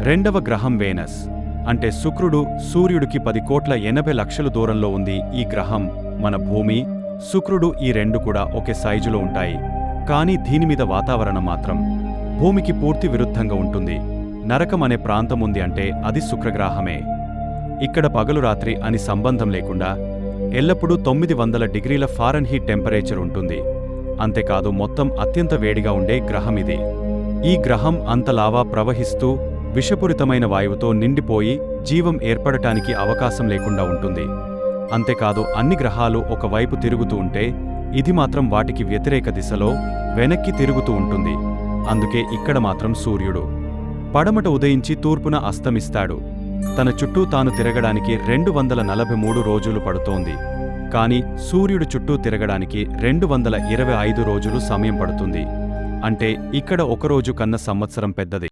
రెండవ గ్రహం వేనస్. అంటే శుక్రుడు సూర్యుడికి 10,80,00,000 దూరంలో ఉంది ఈ గ్రహం. మన భూమి, శుక్రుడు ఈ రెండు కూడా ఒకే సైజులో ఉంటాయి. కానీ దీనిమీద వాతావరణం మాత్రం భూమికి పూర్తి విరుద్ధంగా ఉంటుంది. నరకం అనే ప్రాంతం ఉంది అంటే అది శుక్రగ్రహమే. ఇక్కడ పగలు రాత్రి అని సంబంధం లేకుండా ఎల్లప్పుడూ 900 డిగ్రీల ఫారెన్హీట్ టెంపరేచర్ ఉంటుంది. అంతేకాదు మొత్తం అత్యంత వేడిగా ఉండే గ్రహం ఇది. ఈ గ్రహం అంత లావా ప్రవహిస్తూ విషపూరితమైన వాయువుతో నిండిపోయి జీవం ఏర్పడటానికి అవకాశం లేకుండా ఉంటుంది. అంతేకాదు అన్ని గ్రహాలు ఒకవైపు తిరుగుతూ ఉంటే ఇది మాత్రం వాటికి వ్యతిరేక దిశలో వెనక్కి తిరుగుతూ ఉంటుంది. అందుకే ఇక్కడ మాత్రం సూర్యుడు పడమట ఉదయించి తూర్పున అస్తమిస్తాడు. తన చుట్టూ తాను తిరగడానికి 243 రోజులు పడుతోంది. కాని సూర్యుడు చుట్టూ తిరగడానికి 225 రోజులు సమయం పడుతుంది. అంటే ఇక్కడ ఒక రోజు కన్నా సంవత్సరం పెద్దది.